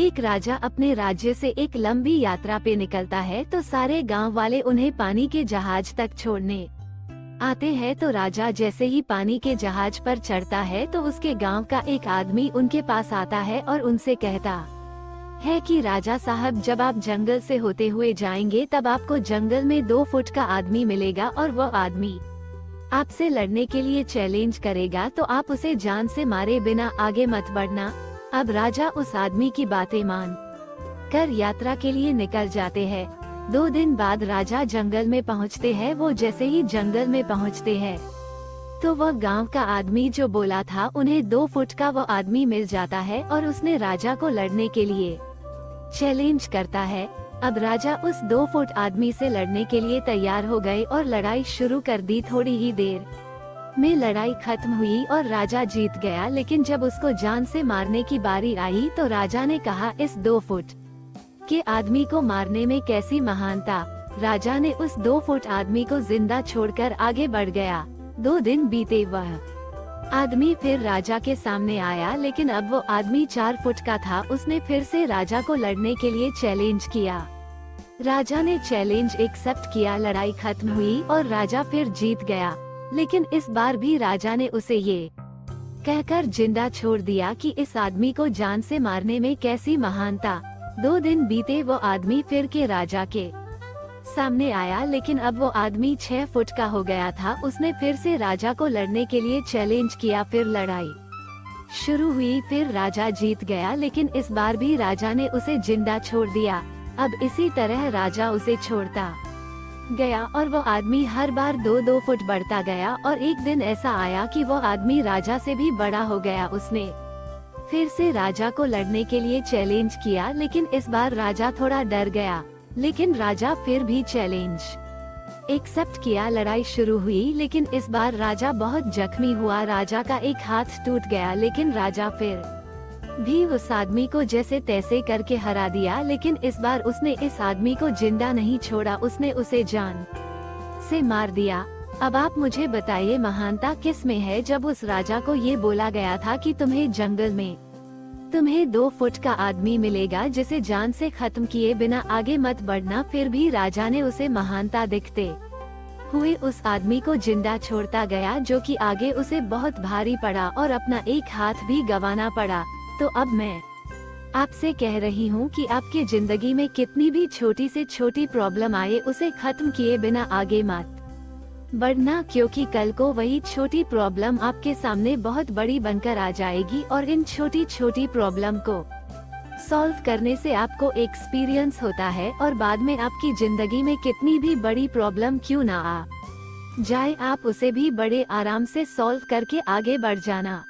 एक राजा अपने राज्य से एक लंबी यात्रा पे निकलता है तो सारे गांव वाले उन्हें पानी के जहाज तक छोड़ने आते हैं। तो राजा जैसे ही पानी के जहाज पर चढ़ता है तो उसके गांव का एक आदमी उनके पास आता है और उनसे कहता है कि राजा साहब, जब आप जंगल से होते हुए जाएंगे तब आपको जंगल में 2 फुट का आदमी मिलेगा और वो आदमी आपसे लड़ने के लिए चैलेंज करेगा, तो आप उसे जान से मारे बिना आगे मत बढ़ना। अब राजा उस आदमी की बातें मान कर यात्रा के लिए निकल जाते हैं। 2 दिन बाद राजा जंगल में पहुंचते हैं। वो जैसे ही जंगल में पहुंचते हैं तो वह गांव का आदमी जो बोला था उन्हें 2 फुट का वो आदमी मिल जाता है और उसने राजा को लड़ने के लिए चैलेंज करता है। अब राजा उस 2 फुट आदमी से लड़ने के लिए तैयार हो गए और लड़ाई शुरू कर दी। थोड़ी ही देर में लड़ाई खत्म हुई और राजा जीत गया, लेकिन जब उसको जान से मारने की बारी आई तो राजा ने कहा, इस 2 फुट के आदमी को मारने में कैसी महानता। राजा ने उस 2 फुट आदमी को जिंदा छोड़कर आगे बढ़ गया। 2 दिन बीते, वह आदमी फिर राजा के सामने आया, लेकिन अब वो आदमी 4 फुट का था। उसने फिर से राजा को लड़ने के लिए चैलेंज किया। राजा ने चैलेंज एक्सेप्ट किया, लड़ाई खत्म हुई और राजा फिर जीत गया। लेकिन इस बार भी राजा ने उसे ये कहकर जिंदा छोड़ दिया कि इस आदमी को जान से मारने में कैसी महानता। 2 दिन बीते, वो आदमी फिर के राजा के सामने आया, लेकिन अब वो आदमी 6 फुट का हो गया था। उसने फिर से राजा को लड़ने के लिए चैलेंज किया। फिर लड़ाई शुरू हुई, फिर राजा जीत गया, लेकिन इस बार भी राजा ने उसे जिंदा छोड़ दिया। अब इसी तरह राजा उसे छोड़ता गया और वो आदमी हर बार 2-2 फुट बढ़ता गया और एक दिन ऐसा आया कि वो आदमी राजा से भी बड़ा हो गया। उसने फिर से राजा को लड़ने के लिए चैलेंज किया, लेकिन इस बार राजा थोड़ा डर गया, लेकिन राजा फिर भी चैलेंज एक्सेप्ट किया। लड़ाई शुरू हुई, लेकिन इस बार राजा बहुत जख्मी हुआ। राजा का एक हाथ टूट गया, लेकिन राजा फिर भी उस आदमी को जैसे तैसे करके हरा दिया। लेकिन इस बार उसने इस आदमी को जिंदा नहीं छोड़ा, उसने उसे जान से मार दिया। अब आप मुझे बताइए, महानता किस में है। जब उस राजा को ये बोला गया था कि तुम्हें जंगल में तुम्हें 2 फुट का आदमी मिलेगा जिसे जान से खत्म किए बिना आगे मत बढ़ना, फिर भी राजा ने उसे महानता दिखते हुए उस आदमी को जिंदा छोड़ता गया, जो कि आगे उसे बहुत भारी पड़ा और अपना एक हाथ भी गंवाना पड़ा। तो अब मैं आपसे कह रही हूँ कि आपकी जिंदगी में कितनी भी छोटी से छोटी प्रॉब्लम आए, उसे खत्म किए बिना आगे मत बढ़ना, क्योंकि कल को वही छोटी प्रॉब्लम आपके सामने बहुत बड़ी बनकर आ जाएगी और इन छोटी छोटी प्रॉब्लम को सॉल्व करने से आपको एक्सपीरियंस होता है और बाद में आपकी जिंदगी में कितनी भी बड़ी प्रॉब्लम क्यों ना आ जाए, आप उसे भी बड़े आराम से सॉल्व करके आगे बढ़ जाना।